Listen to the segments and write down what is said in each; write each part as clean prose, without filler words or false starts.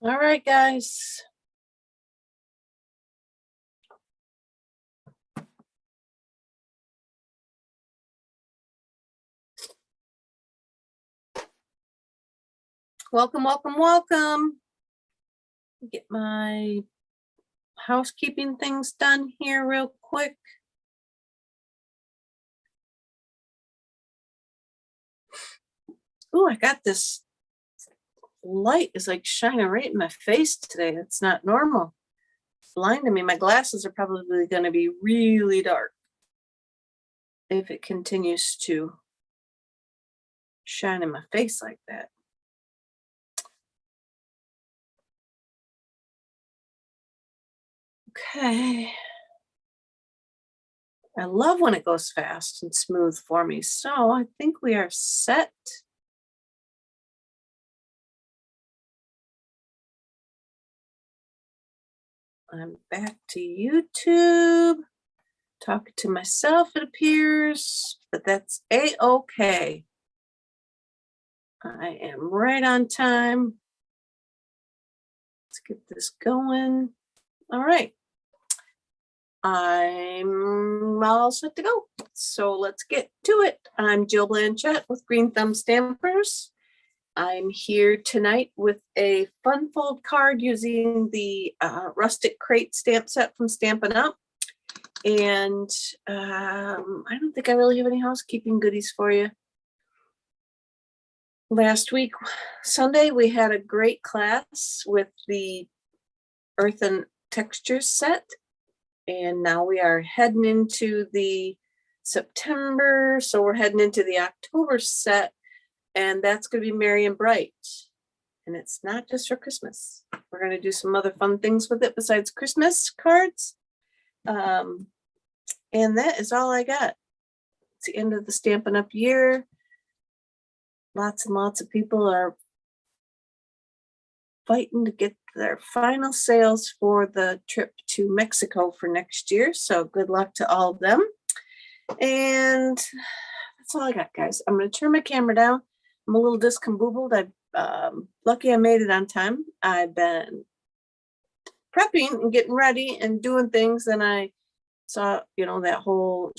All right, guys. Welcome, welcome, welcome. Get my housekeeping things done here real quick. Oh, I got this light is like shining right in my face today. It's not normal. It's blinding me. My glasses are probably going to be really dark if it continues to shine in my face like that. Okay. I love when it goes fast and smooth for me. So I think we are set. I'm back to YouTube. Talking to myself, it appears, but that's a-okay. I am right on time. Let's get this going. All right. I'm all set to go. So let's get to it. I'm Jill Blanchett with Green Thumb Stampers. I'm here tonight with a fun fold card using the Rustic Crate stamp set from Stampin' Up. And I don't think I really have any housekeeping goodies for you. Last week, Sunday, we had a great class with the Earth and Textures set. And now we are heading into the September. So we're heading into the October set. And that's going to be Merry and Bright. And it's not just for Christmas. We're going to do some other fun things with it besides Christmas cards. And that is all I got. It's the end of the Stampin' Up year. Lots and lots of people are fighting to get their final sales for the trip to Mexico for next year. So good luck to all of them. And that's all I got, guys. I'm going to turn my camera down. I'm a little discombobbled. I'm lucky I made it on time. I've been prepping and getting ready and doing things, and I saw, that whole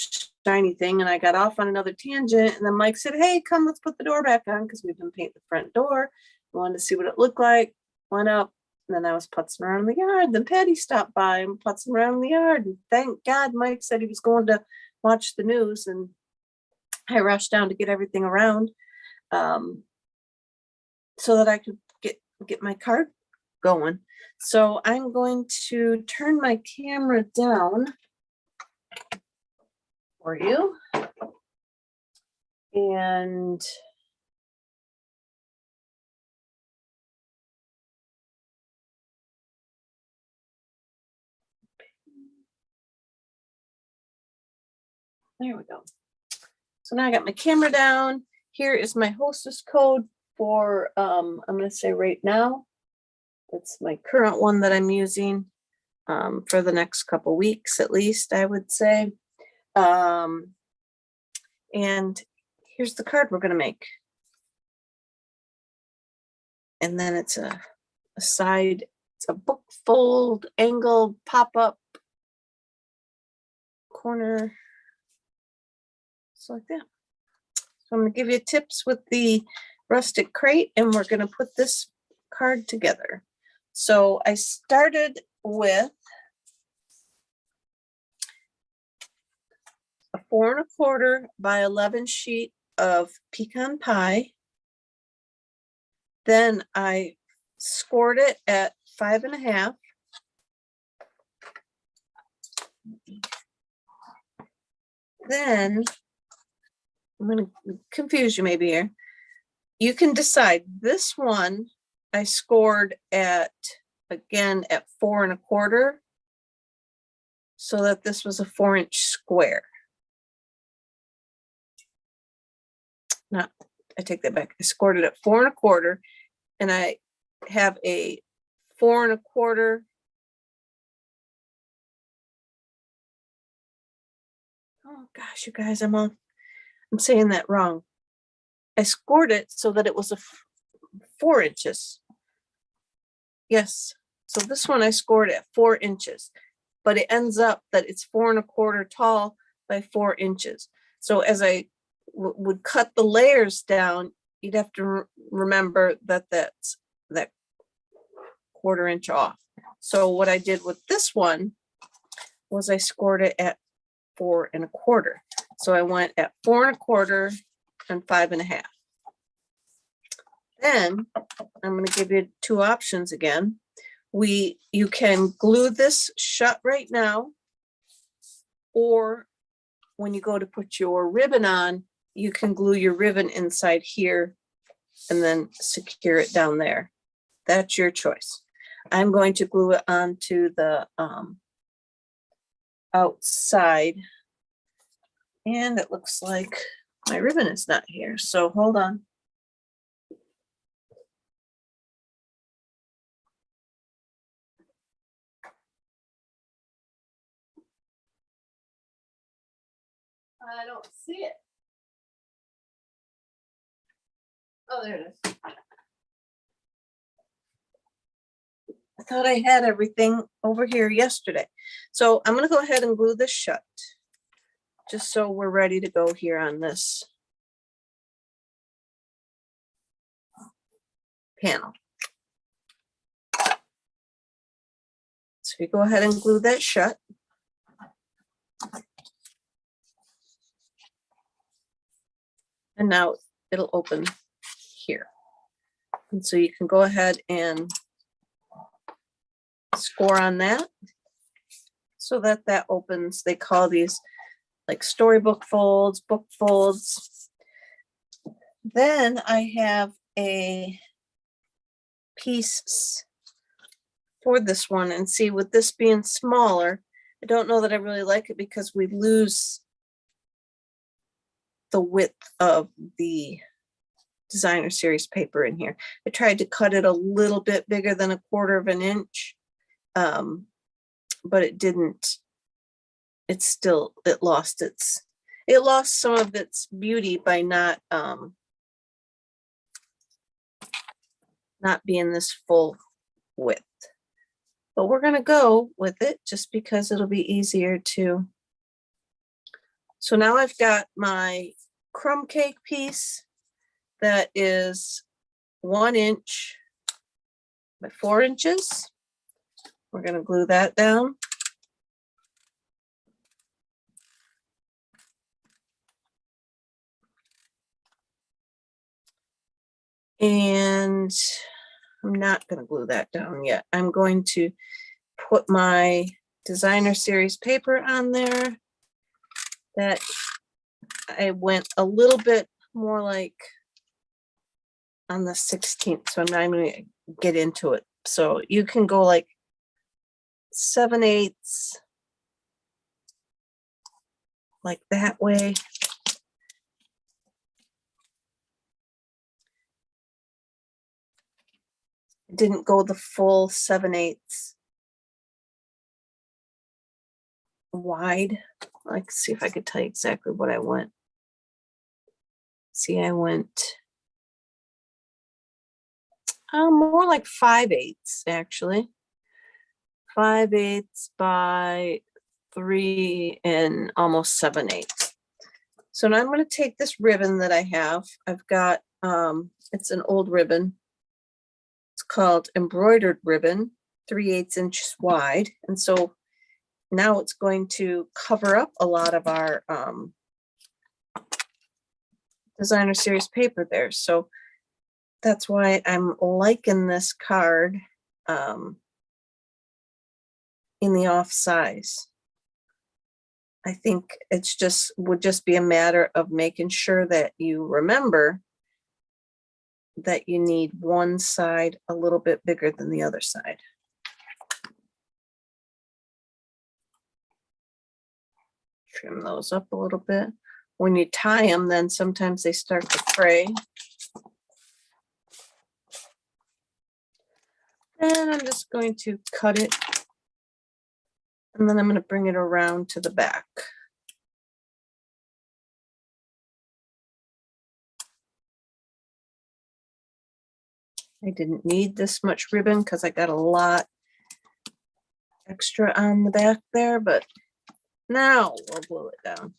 shiny thing, and I got off on another tangent, and then Mike said, hey, come, let's put the door back on, because we've been painting the front door. I wanted to see what it looked like. Went up, and then I was putzing around in the yard. Then Patty stopped by and putzing around in the yard, and thank God Mike said he was going to watch the news, and I rushed down to get everything around so that I could get my card going. So I'm going to turn my camera down for you. And there we go. So now I got my camera down. Here is my hostess code for, I'm going to say right now, it's my current one that I'm using for the next couple weeks, at least, I would say. And here's the card we're going to make. And then it's a side, it's a book fold, angle, pop-up, corner, so like that. So I'm going to give you tips with the Rustic Crate, and we're going to put this card together. So I started with a 4 1/4 by 11 sheet of Pecan Pie. Then I scored it at 5 1/2. Then I'm going to confuse you maybe here. You can decide. This one I scored at, again, at 4 1/4, so that this was a 4-inch square. No, I take that back. I scored it at 4 1/4, and I have a 4 1/4. Oh gosh, you guys, I'm saying that wrong. I scored it so that it was a 4 inches. Yes. So this one I scored at 4 inches, but it ends up that it's 4 1/4 tall by 4 inches. So as I would cut the layers down, you'd have to remember that that's that 1/4 inch off. So what I did with this one was I scored it at 4 1/4. So I went at 4 1/4 and 5 1/2. Then I'm going to give you 2 options again. You can glue this shut right now, or when you go to put your ribbon on, you can glue your ribbon inside here and then secure it down there. That's your choice. I'm going to glue it onto the outside, and it looks like my ribbon is not here, so hold on. I don't see it. Oh, there it is. I thought I had everything over here yesterday. So I'm going to go ahead and glue this shut, just so we're ready to go here on this panel. So you go ahead and glue that shut. And now it'll open here. And so you can go ahead and score on that so that that opens. They call these like storybook folds, book folds. Then I have a piece for this one, and see, with this being smaller, I don't know that I really like it because we lose the width of the designer series paper in here. I tried to cut it a little bit bigger than 1/4 inch, but it didn't. It lost some of its beauty by not being this full width. But we're going to go with it just because it'll be easier to. So now I've got my crumb cake piece that is 1 inch by 4 inches. We're going to glue that down. And I'm not going to glue that down yet. I'm going to put my designer series paper on there. That I went a little bit more like on the 16th, so I'm not even going to get into it. So you can go like 7/8, like that way. Didn't go the full 7/8 wide. Let's see if I could tell you exactly what I went. See, I went more like 5/8 actually. 5/8 by 3 and almost 7/8. So now I'm going to take this ribbon that I have. I've got it's an old ribbon. It's called embroidered ribbon, 3/8 inches wide, and so now it's going to cover up a lot of our designer series paper there. So that's why I'm liking this card in the off size. I think it's would just be a matter of making sure that you remember that you need one side a little bit bigger than the other side. Trim those up a little bit. When you tie them, then sometimes they start to fray. And I'm just going to cut it, and then I'm going to bring it around to the back. I didn't need this much ribbon because I got a lot extra on the back there, but now we'll glue it down.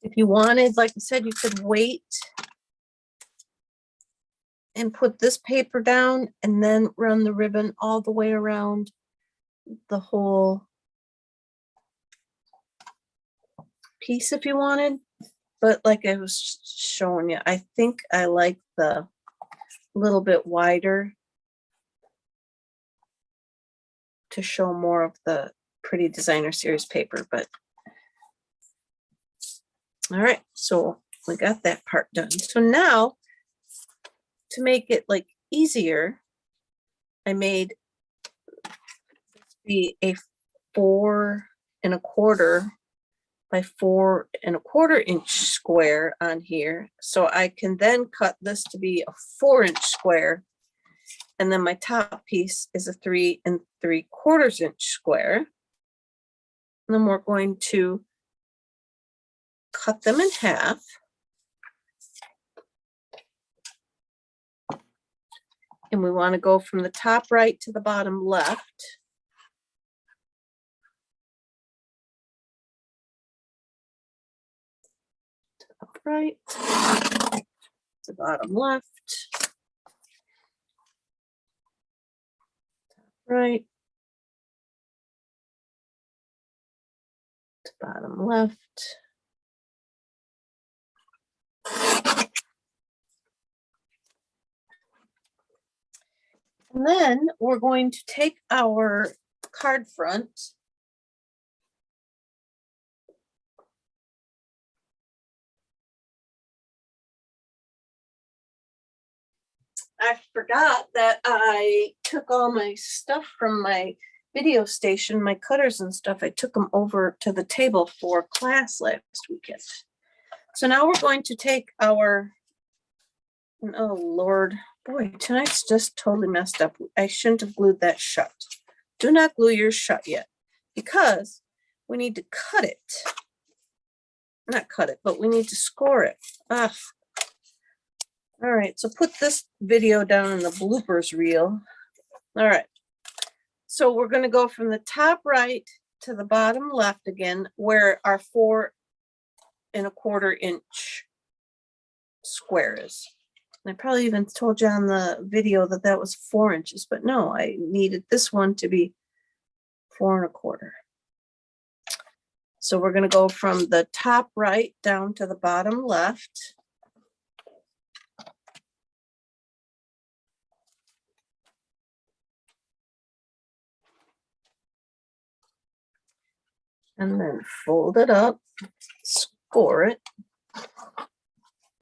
If you wanted, like I said, you could wait and put this paper down and then run the ribbon all the way around the whole piece if you wanted. But like I was showing you, I think I like the little bit wider to show more of the pretty designer series paper. But all right, so we got that part done. So now to make it like easier, I made be a 4 1/4 by 4 1/4 inch square on here. So I can then cut this to be a 4-inch square. And then my top piece is a 3 3/4 inch square. And then we're going to cut them in half. And we want to go from the top right to the bottom left. Top right to bottom left. Top right to bottom left. And then we're going to take our card front I forgot that I took all my stuff from my video station, my cutters and stuff. I took them over to the table for class last weekend. So now we're going to take our, oh Lord, boy, tonight's just totally messed up. I shouldn't have glued that shut. Do not glue yours shut yet because we need to cut it. Not cut it, but we need to score it. Ugh. All right, so put this video down in the bloopers reel. All right, so we're going to go from the top right to the bottom left again, where our 4 1/4 inch square is. And I probably even told you on the video that that was 4 inches, but no, I needed this one to be 4 1/4. So we're going to go from the top right down to the bottom left. And then fold it up, score it,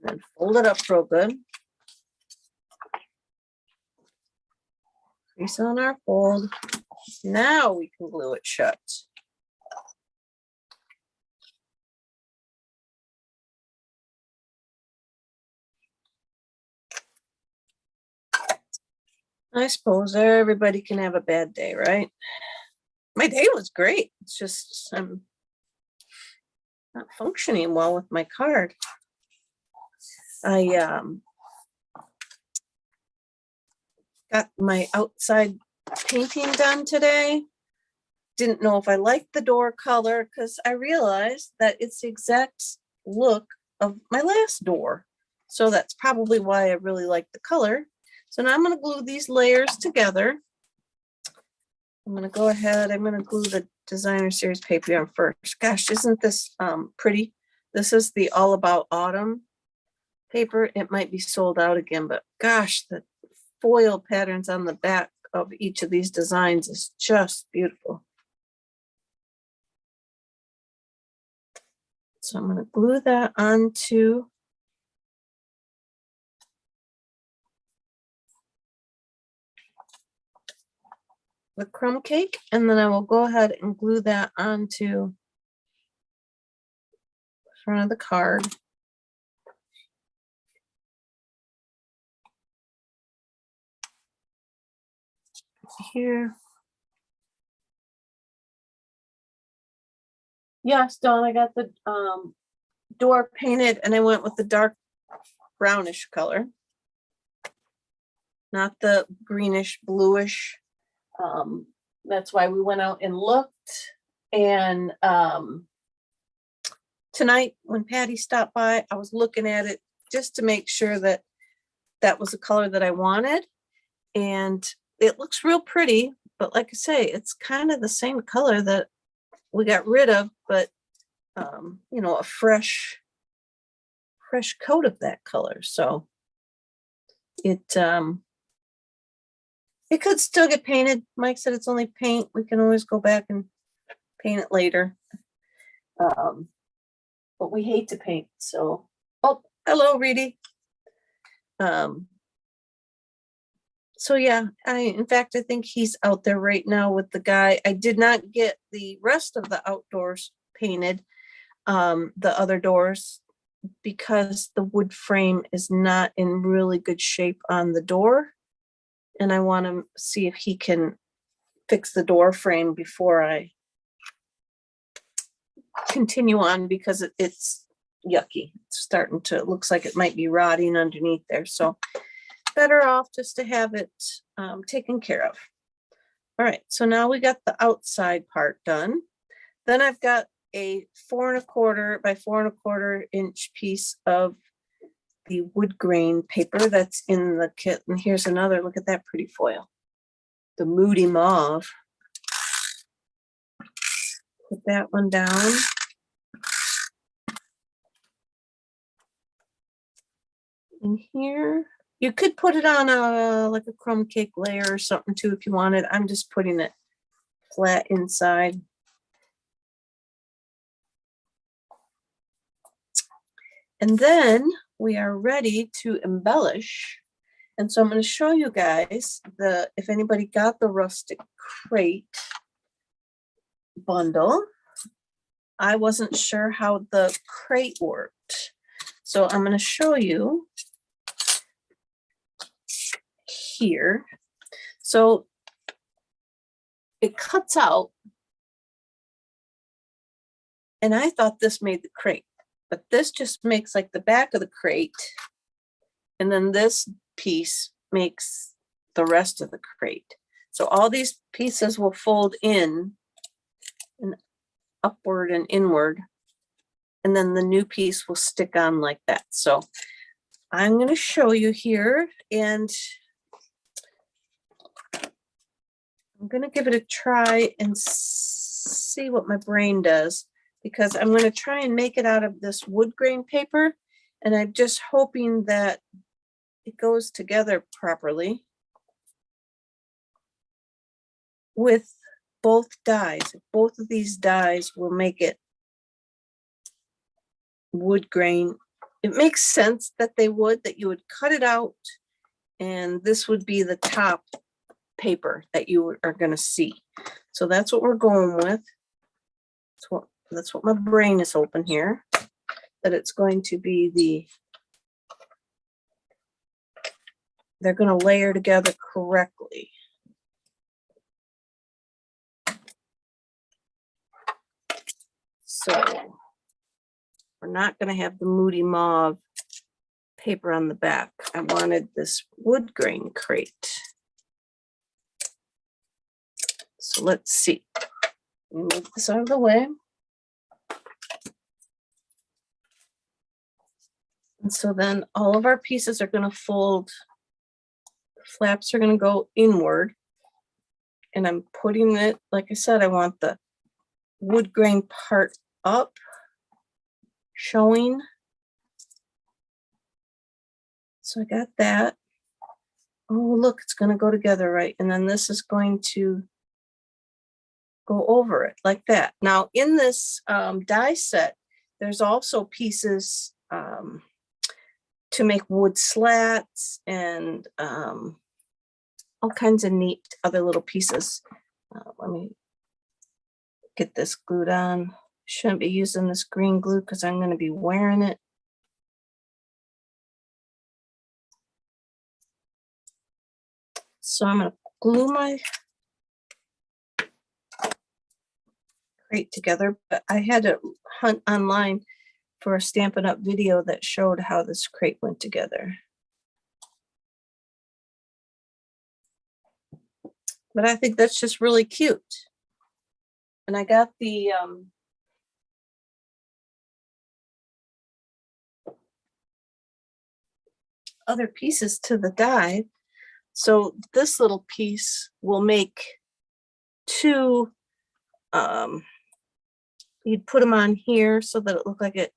and fold it up real good. Crease on our fold. Now we can glue it shut. I suppose everybody can have a bad day, right? My day was great. It's just I'm not functioning well with my card. I got my outside painting done today. Didn't know if I liked the door color because I realized that it's the exact look of my last door. So that's probably why I really like the color. So now I'm going to glue these layers together. I'm going to go ahead. I'm going to glue the designer series paper on first. Gosh, isn't this pretty? This is the All About Autumn paper. It might be sold out again, but gosh, the foil patterns on the back of each of these designs is just beautiful. So I'm going to glue that onto the crumb cake, and then I will go ahead and glue that onto the front of the card. Here. Yes, Dawn, I got the door painted and I went with the dark brownish color, not the greenish bluish. That's why we went out and looked. And tonight when Patty stopped by, I was looking at it just to make sure that that was the color that I wanted. And it looks real pretty, but like I say, it's kind of the same color that we got rid of, but you know, a fresh coat of that color. So it could still get painted. Mike said it's only paint. We can always go back and paint it later. But we hate to paint. So, oh, hello, Reedy. So yeah, in fact, I think he's out there right now with the guy. I did not get the rest of the outdoors painted, the other doors, because the wood frame is not in really good shape on the door. And I want to see if he can fix the door frame before I continue on, because it's yucky. It's starting to, it looks like it might be rotting underneath there. So better off just to have it taken care of. All right, so now we got the outside part done. Then I've got a 4 1/4 by 4 1/4 inch piece of the wood grain paper that's in the kit. And here's another, look at that pretty foil. The Moody Mauve. Put that one down. In here, you could put it on a like a crumb cake layer or something too if you wanted. I'm just putting it flat inside. And then we are ready to embellish. And so I'm going to show you guys if anybody got the Rustic Crate bundle. I wasn't sure how the crate worked. So I'm going to show you here. So it cuts out. And I thought this made the crate, but this just makes like the back of the crate. And then this piece makes the rest of the crate. So all these pieces will fold in and upward and inward. And then the new piece will stick on like that. So I'm going to show you here, and I'm going to give it a try and see what my brain does, because I'm going to try and make it out of this wood grain paper. And I'm just hoping that it goes together properly with both dies. Both of these dies will make it wood grain. It makes sense that they would, that you would cut it out and this would be the top paper that you are going to see. So that's what we're going with. That's what my brain is hoping here, that it's going to be they're going to layer together correctly. So we're not going to have the Moody Mauve paper on the back. I wanted this wood grain crate. So let's see. Let me move this out of the way. And so then all of our pieces are going to fold. The flaps are going to go inward. And I'm putting it, like I said, I want the wood grain part up, showing. So I got that. Oh, look, it's going to go together right. And then this is going to go over it like that. Now in this die set, there's also pieces to make wood slats and all kinds of neat other little pieces. Let me get this glued on. Shouldn't be using this green glue because I'm going to be wearing it. So I'm going to glue my crate together, but I had to hunt online for a Stampin' Up video that showed how this crate went together. But I think that's just really cute. And I got the other pieces to the die. So this little piece will make two, you'd put them on here so that it looked like it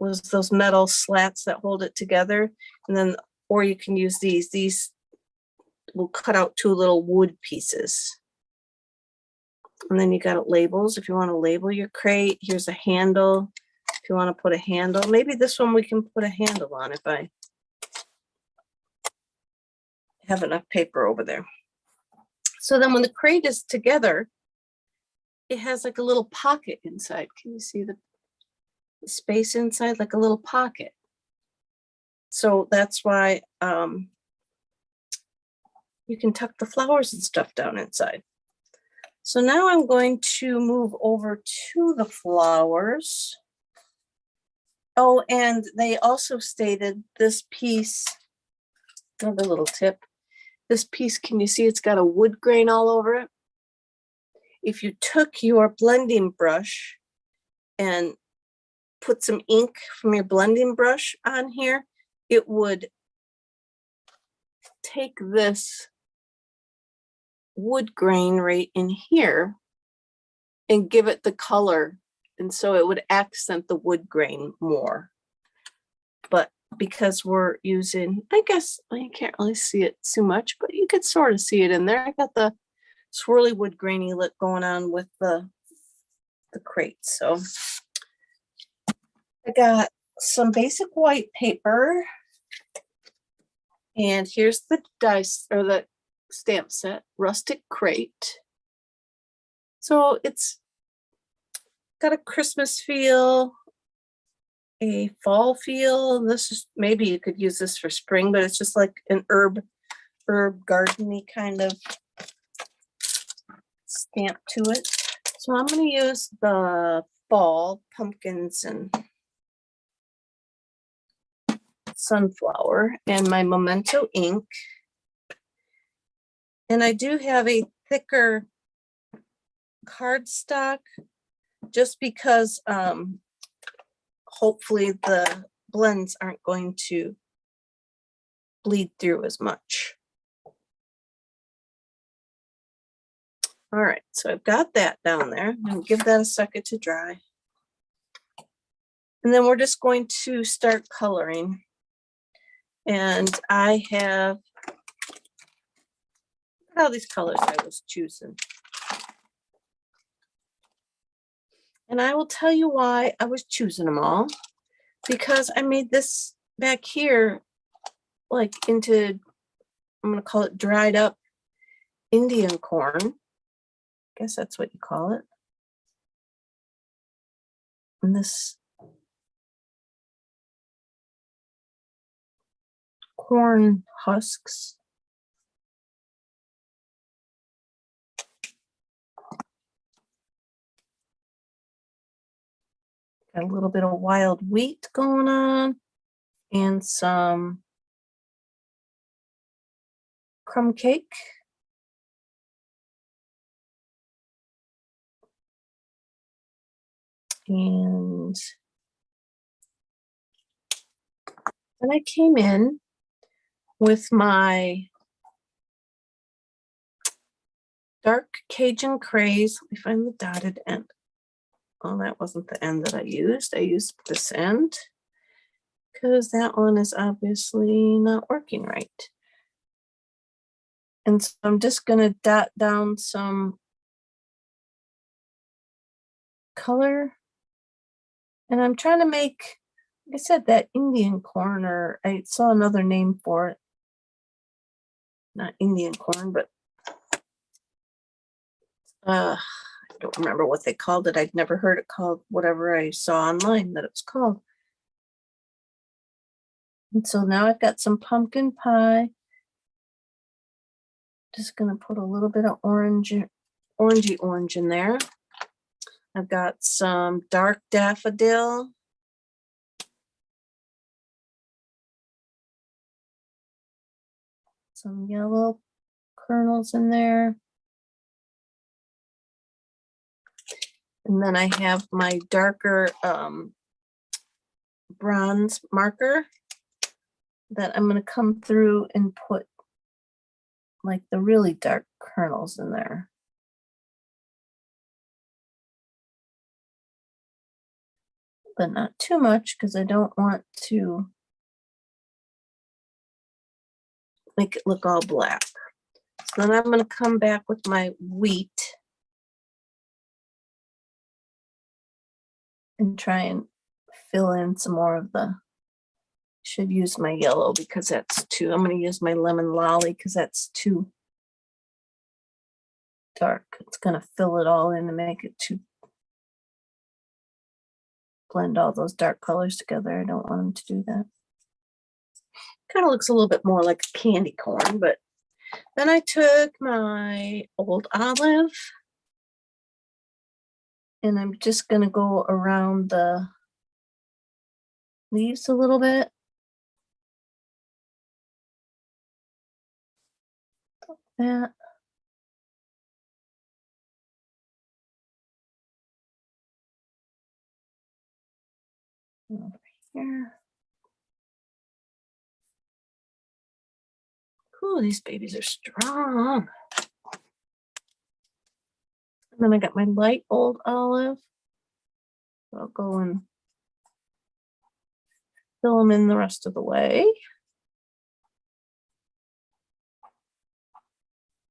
was those metal slats that hold it together. And then, or you can use these will cut out two little wood pieces. And then you got labels if you want to label your crate. Here's a handle if you want to put a handle. Maybe this one we can put a handle on if I have enough paper over there. So then when the crate is together, it has like a little pocket inside. Can you see the space inside? Like a little pocket. So that's why you can tuck the flowers and stuff down inside. So now I'm going to move over to the flowers. Oh, and they also stated this piece, another little tip, this piece, can you see it's got a wood grain all over it? If you took your blending brush and put some ink from your blending brush on here, it would take this wood grain right in here and give it the color. And so it would accent the wood grain more. But because we're using, I guess you can't really see it too much, but you could sort of see it in there. I got the swirly wood grainy look going on with the crate. So I got some basic white paper, and here's the dice or the stamp set, Rustic Crate. So it's got a Christmas feel, a fall feel. This is, maybe you could use this for spring, but it's just like an herb gardeny kind of stamp to it. So I'm going to use the fall pumpkins and sunflower and my Memento ink. And I do have a thicker cardstock just because hopefully the blends aren't going to bleed through as much. All right, so I've got that down there. I'm going to give that a second to dry. And then we're just going to start coloring. And I have all these colors I was choosing. And I will tell you why I was choosing them all. Because I made this back here like into, I'm going to call it dried up Indian corn. I guess that's what you call it. And this corn husks. Got a little bit of wild wheat going on and some crumb cake. And then I came in with my dark Cajun craze. Let me find the dotted end. Oh, that wasn't the end that I used. I used this end because that one is obviously not working right. And so I'm just going to dot down some color. And I'm trying to make, like I said, that Indian corn, or I saw another name for it. Not Indian corn, but I don't remember what they called it. I'd never heard it called whatever I saw online that it's called. And so now I've got some pumpkin pie. Just going to put a little bit of orangey orange in there. I've got some dark daffodil. some yellow kernels in there. And then I have my darker bronze marker that I'm going to come through and put like the really dark kernels in there. But not too much because I don't want to make it look all black. So then I'm going to come back with my wheat and try and fill in some more of the, should use my yellow because that's too, I'm going to use my lemon lolly because that's too dark. It's going to fill it all in and make it too, blend all those dark colors together. I don't want them to do that. Kind of looks a little bit more like a candy corn, but then I took my old olive and I'm just going to go around the leaves a little bit. That. Over here. Ooh, these babies are strong. And then I got my light old olive. I'll go and fill them in the rest of the way.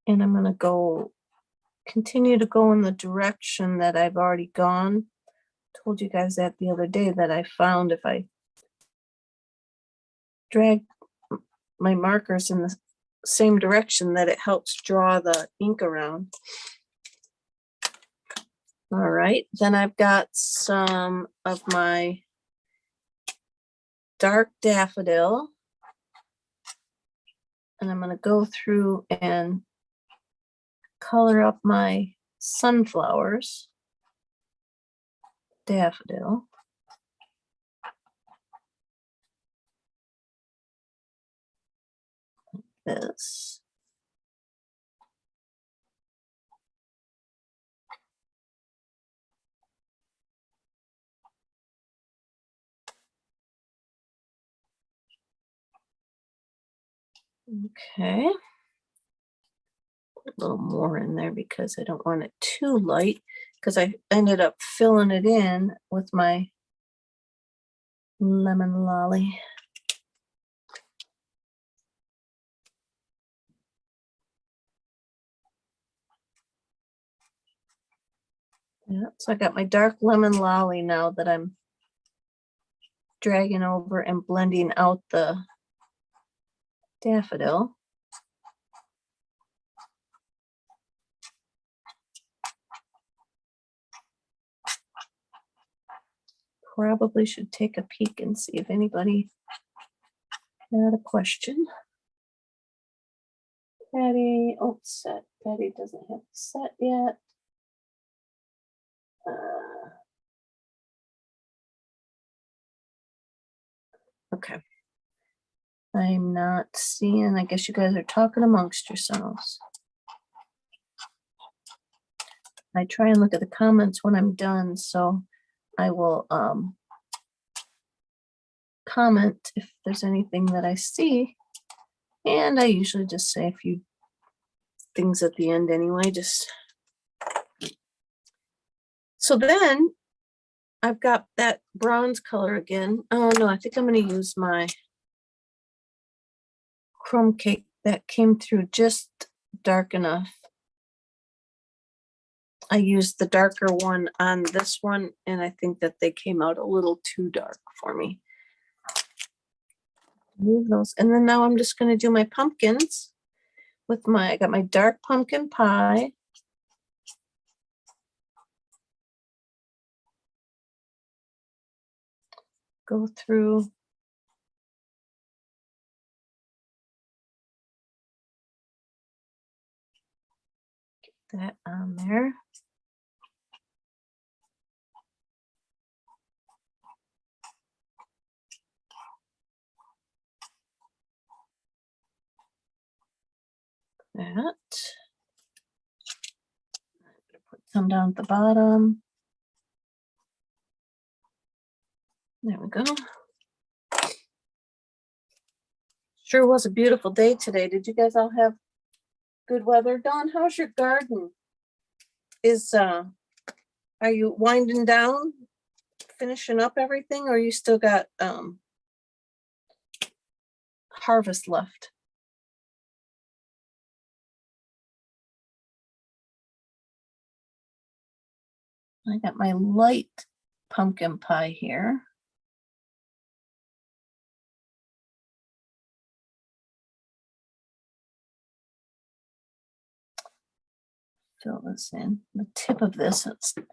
And I'm going to continue to go in the direction that I've already gone. Told you guys that the other day that I found if I drag my markers in the same direction that it helps draw the ink around. All right, then I've got some of my dark daffodil and I'm going to go through and color up my sunflowers, daffodil. Like this. Okay. Put a little more in there because I don't want it too light because I ended up filling it in with my lemon lolly. Yeah, so I got my dark lemon lolly now that I'm dragging over and blending out the daffodil. Probably should take a peek and see if anybody had a question. Patty, oh, set. Patty doesn't have the set yet. Okay. I'm not seeing, I guess you guys are talking amongst yourselves. I try and look at the comments when I'm done, so I will comment if there's anything that I see. And I usually just say a few things at the end anyway, just. So then I've got that bronze color again. Oh no, I think I'm going to use my Crumb Cake that came through just dark enough. I used the darker one on this one, and I think that they came out a little too dark for me. Move those, and then now I'm just going to do my pumpkins with my, I got my dark pumpkin pie. Go through. Get that on there. that. Put some down at the bottom. There we go. Sure was a beautiful day today. Did you guys all have good weather? Dawn, how's your garden? Are you winding down, finishing up everything, or you still got harvest left? I got my light pumpkin pie here. Fill this in. The tip of this, you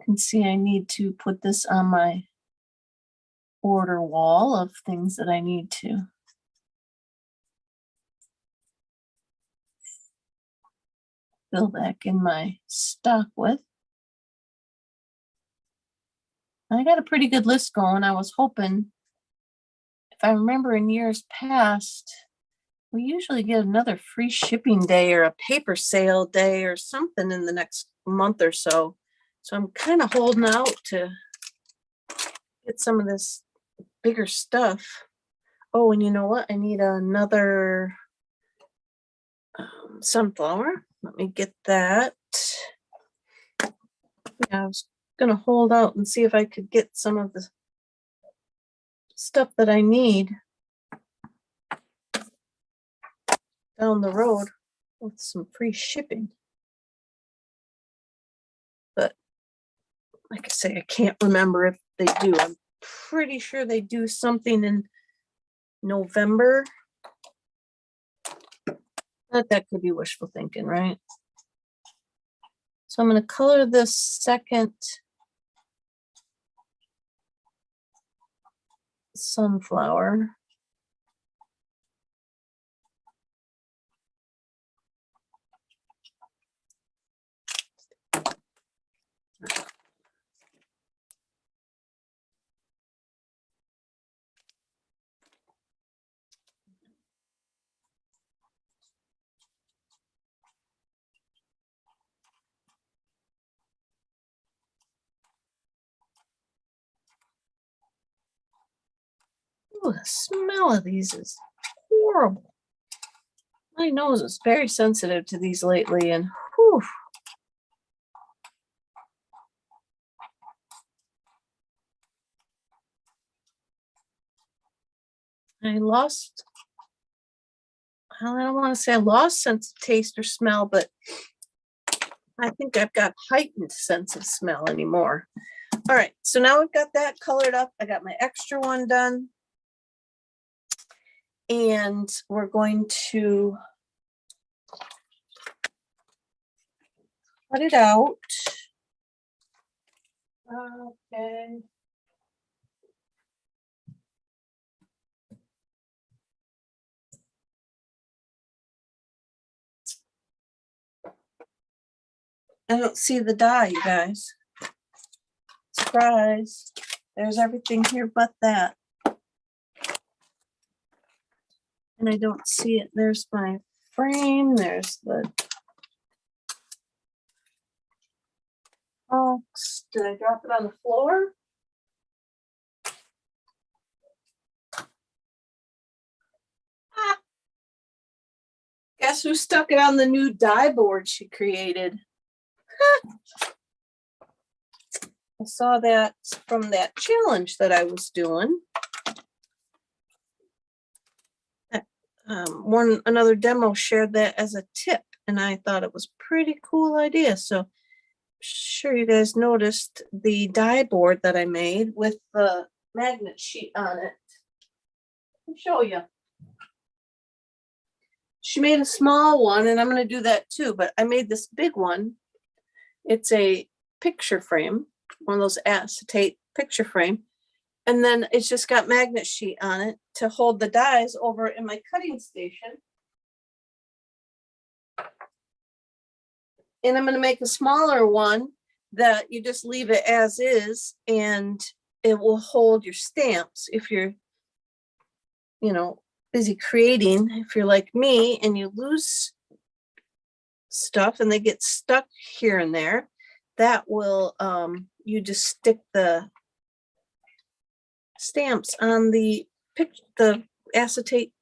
can see I need to put this on my order wall of things that I need to fill back in my stock with. I got a pretty good list going. I was hoping, if I remember in years past, we usually get another free shipping day or a paper sale day or something in the next month or so. So I'm kind of holding out to get some of this bigger stuff. Oh, and you know what? I need another sunflower. Let me get that. Yeah, I was gonna hold out and see if I could get some of the stuff that I need down the road with some free shipping. But like I say, I can't remember if they do. I'm pretty sure they do something in November. But that could be wishful thinking, right? So I'm going to color this second sunflower. Ooh, the smell of these is horrible. My nose is very sensitive to these lately, and whew. I don't want to say I lost sense of taste or smell, but I think I've got heightened sense of smell anymore. All right, so now we've got that colored up. I got my extra one done. And we're going to cut it out. Okay. I don't see the die, you guys. Surprise. There's everything here but that. And I don't see it. There's my frame. There's the box. Did I drop it on the floor? Ah. Guess who stuck it on the new die board she created? I saw that from that challenge that I was doing. Another demo shared that as a tip, and I thought it was a pretty cool idea. So sure you guys noticed the die board that I made with the magnet sheet on it. I'll show you. She made a small one, and I'm going to do that too, but I made this big one. It's a picture frame, one of those acetate picture frame. And then it's just got magnet sheet on it to hold the dies over in my cutting station. And I'm going to make a smaller one that you just leave it as is, and it will hold your stamps if you're, busy creating. If you're like me and you lose stuff and they get stuck here and there, that will, you just stick the stamps on the acetate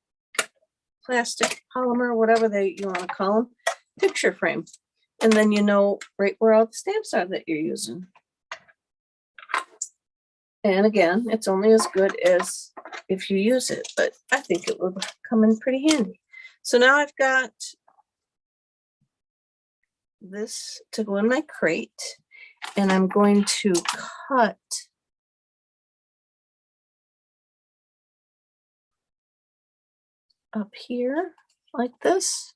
plastic polymer, whatever you want to call them, picture frame. And then you know right where all the stamps are that you're using. And again, it's only as good as if you use it, but I think it will come in pretty handy. So now I've got this to go in my crate, and I'm going to cut up here like this,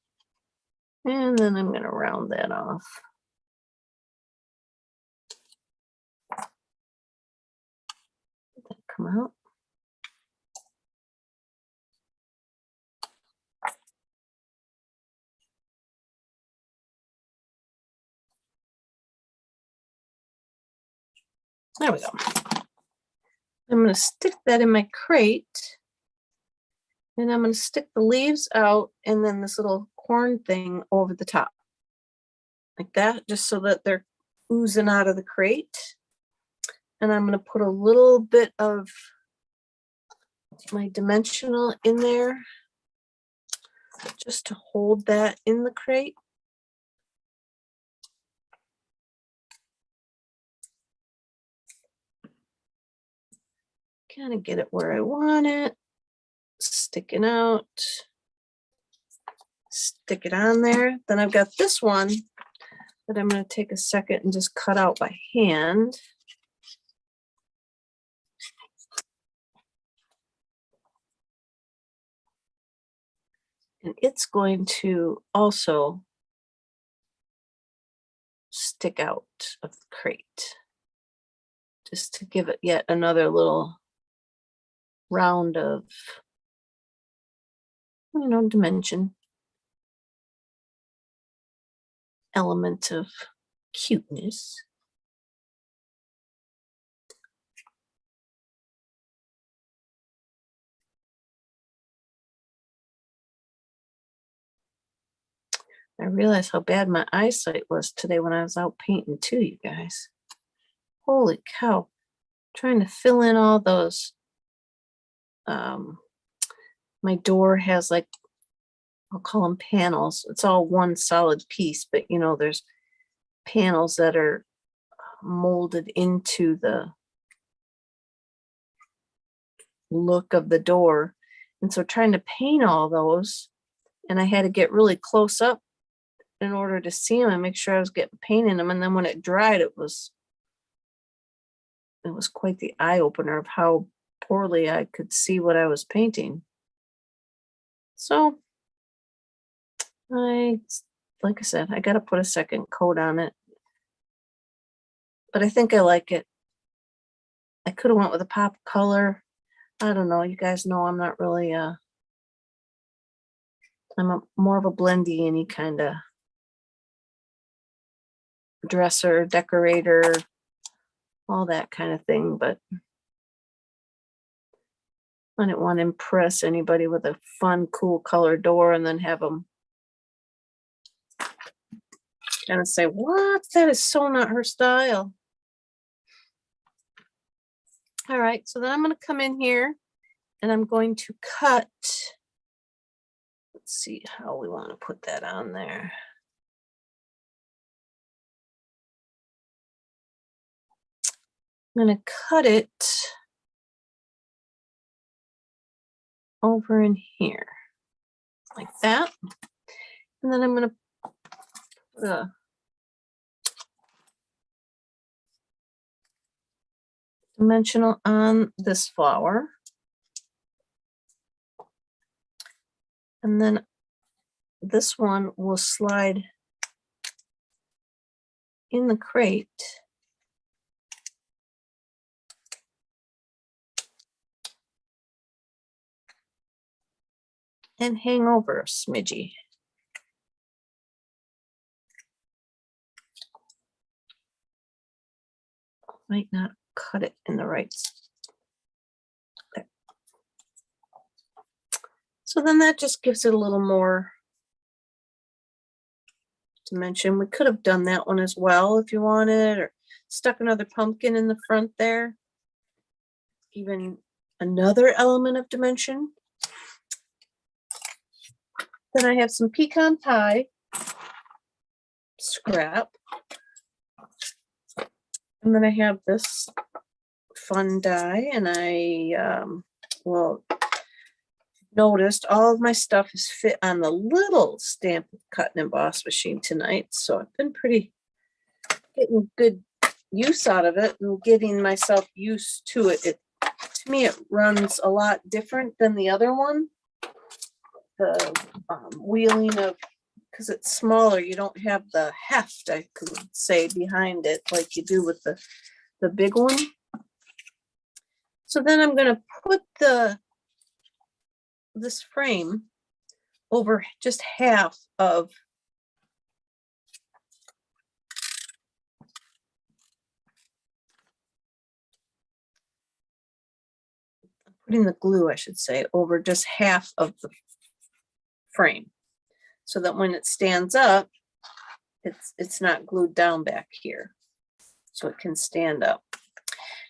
and then I'm going to round that off. Let that come out. There we go. I'm going to stick that in my crate, and I'm going to stick the leaves out and then this little corn thing over the top like that, just so that they're oozing out of the crate. And I'm going to put a little bit of my dimensional in there just to hold that in the crate. Kind of get it where I want it, sticking out, stick it on there. Then I've got this one that I'm going to take a second and just cut out by hand. And it's going to also stick out of the crate, just to give it yet another little round of, you know, dimension, element of cuteness. I realized how bad my eyesight was today when I was out painting too, you guys. Holy cow. Trying to fill in all those. My door has, like, I'll call them panels. It's all one solid piece, but you know, there's panels that are molded into the look of the door. And so trying to paint all those, and I had to get really close up in order to see them and make sure I was getting paint in them. And then when it dried, it was quite the eye opener of how poorly I could see what I was painting. So like I said, I got to put a second coat on it, but I think I like it. I could have went with a pop color. I don't know. You guys know I'm not really I'm more of a blendy-any kind of dresser, decorator, all that kind of thing, but I didn't want to impress anybody with a fun, cool color door and then have them kind of say, what? That is so not her style. All right, so then I'm going to come in here and I'm going to cut. Let's see how we want to put that on there. I'm going to cut it over in here like that. And then I'm going to put a dimensional on this flower. And then this one will slide in the crate. And hang over a smidgy. Might not cut it in the right. There. So then that just gives it a little more dimension. We could have done that one as well if you wanted, or stuck another pumpkin in the front there. Even another element of dimension. Then I have some pecan pie scrap. And then I have this fun die, and I noticed all of my stuff is fit on the little stamp cut and emboss machine tonight. So I've been getting good use out of it and getting myself used to it. To me, it runs a lot different than the other one. The wheeling of, because it's smaller, you don't have the heft, I could say, behind it like you do with the big one. So then I'm going to put this frame over just half of putting the glue, I should say, over just half of the frame, so that when it stands up, it's not glued down back here, so it can stand up.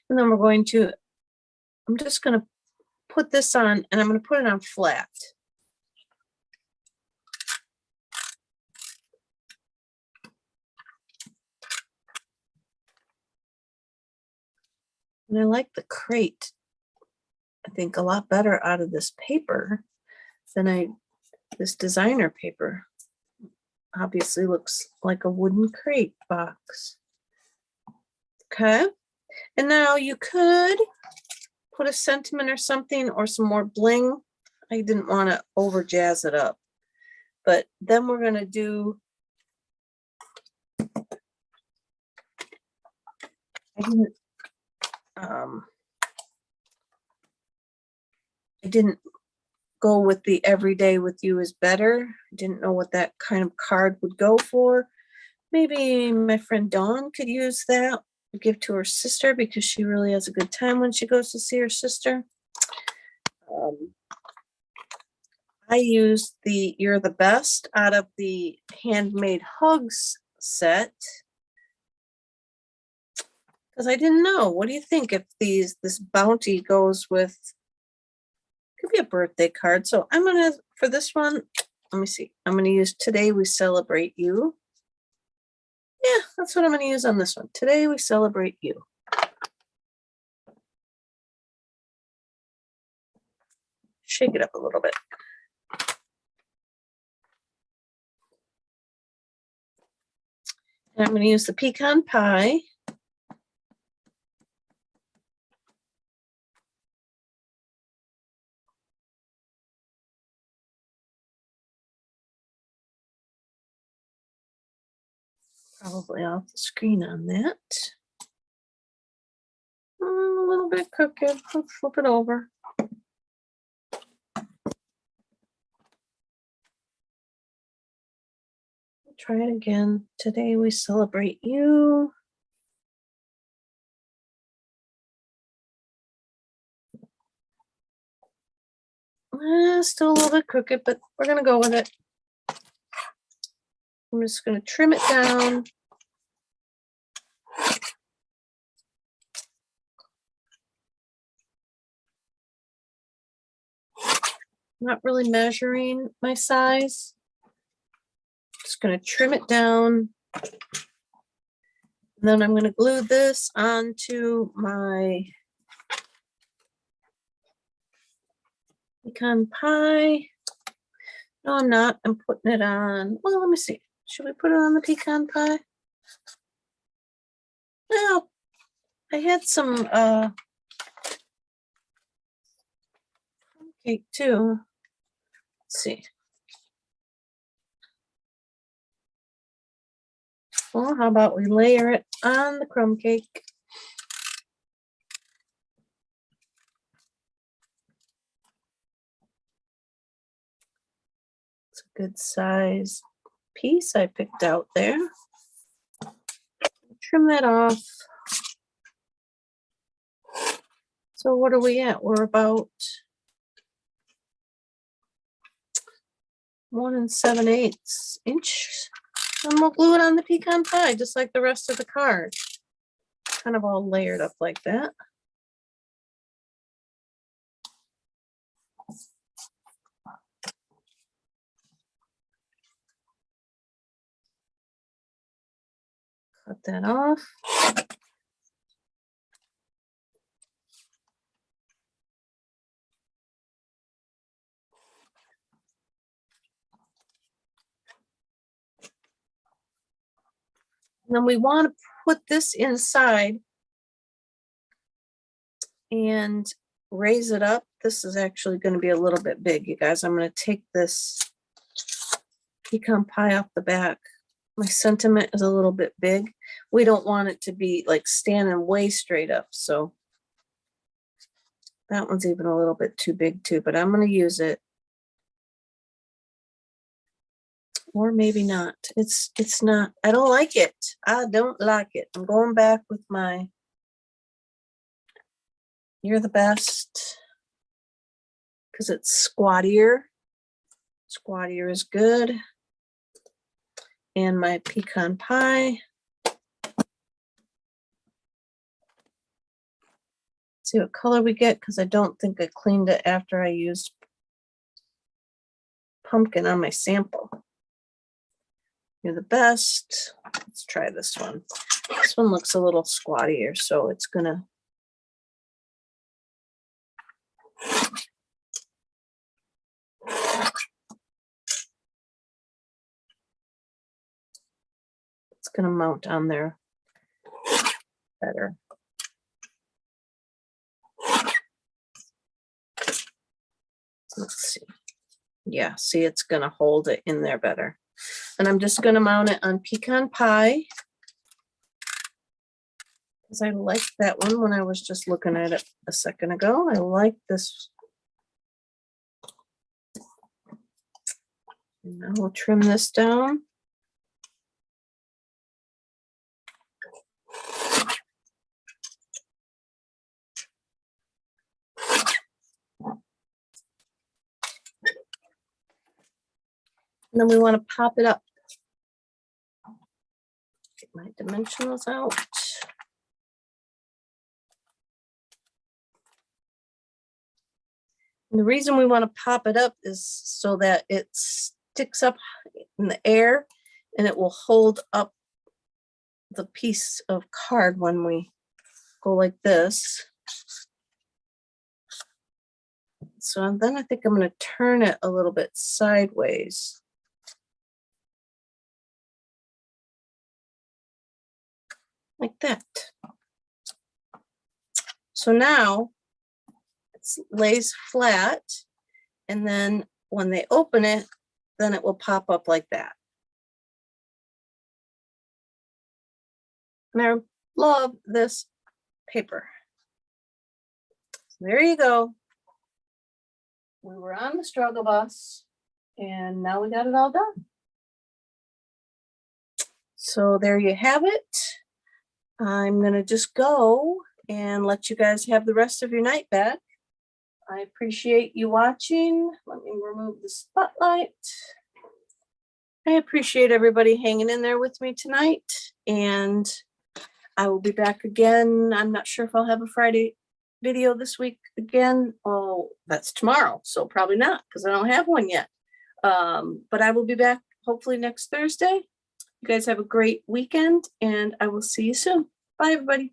And then I'm just going to put this on, and I'm going to put it on flat. And I like the crate, I think, a lot better out of this paper than this designer paper. Obviously looks like a wooden crate box. Okay. And now you could put a sentiment or something, or some more bling. I didn't want to over jazz it up. But then we're going to do, I didn't go with the everyday with you is better. I didn't know what that kind of card would go for. Maybe my friend Dawn could use that, give to her sister, because she really has a good time when she goes to see her sister. I used the You're the Best out of the Handmade Hugs set, because I didn't know. What do you think if this bounty goes with, could be a birthday card. So I'm gonna, for this one, let me see, I'm gonna use Today We Celebrate You. Yeah, that's what I'm gonna use on this one. Today We Celebrate You. Shake it up a little bit. And I'm going to use the pecan pie. Probably off the screen on that. A little bit crooked. I'll flip it over. Try it again. Today We Celebrate You. Still a little bit crooked, but we're going to go with it. I'm just going to trim it down. Not really measuring my size. Just going to trim it down. And then I'm going to glue this onto my pecan pie. No, I'm not. I'm putting it on. Well, let me see. Should we put it on the pecan pie? No. I had some crumb cake too. Let's see. Well, how about we layer it on the crumb cake? It's a good size piece I picked out there. Trim that off. So what are we at? We're about 1 7/8 inch. And we'll glue it on the pecan pie, just like the rest of the card. Kind of all layered up like that. Cut that off. And then we want to put this inside and raise it up. This is actually going to be a little bit big, you guys. I'm going to take this pecan pie off the back. My sentiment is a little bit big. We don't want it to be like standing way straight up. So that one's even a little bit too big too, but I'm going to use it. Or maybe not. It's not. I don't like it. I don't like it. I'm going back with my You're the Best because it's squattier. Squattier is good. And my pecan pie. See what color we get, because I don't think I cleaned it after I used pumpkin on my sample. You're the Best. Let's try this one. This one looks a little squattier, so it's gonna. It's gonna mount on there better. Let's see. Yeah, see, it's gonna hold it in there better. And I'm just gonna mount it on pecan pie because I liked that one when I was just looking at it a second ago. I like this. And now we'll trim this down. And then we want to pop it up. Get my dimensionals out. And the reason we want to pop it up is so that it sticks up in the air and it will hold up the piece of card when we go like this. So then I think I'm going to turn it a little bit sideways. Like that. So now it lays flat, and then when they open it, then it will pop up like that. And I love this paper. So there you go. We were on the struggle bus, and now we got it all done. So there you have it. I'm going to just go and let you guys have the rest of your night back. I appreciate you watching. Let me remove the spotlight. I appreciate everybody hanging in there with me tonight, and I will be back again. I'm not sure if I'll have a Friday video this week again. Oh, that's tomorrow, so probably not because I don't have one yet. But I will be back hopefully next Thursday. You guys have a great weekend, and I will see you soon. Bye, everybody.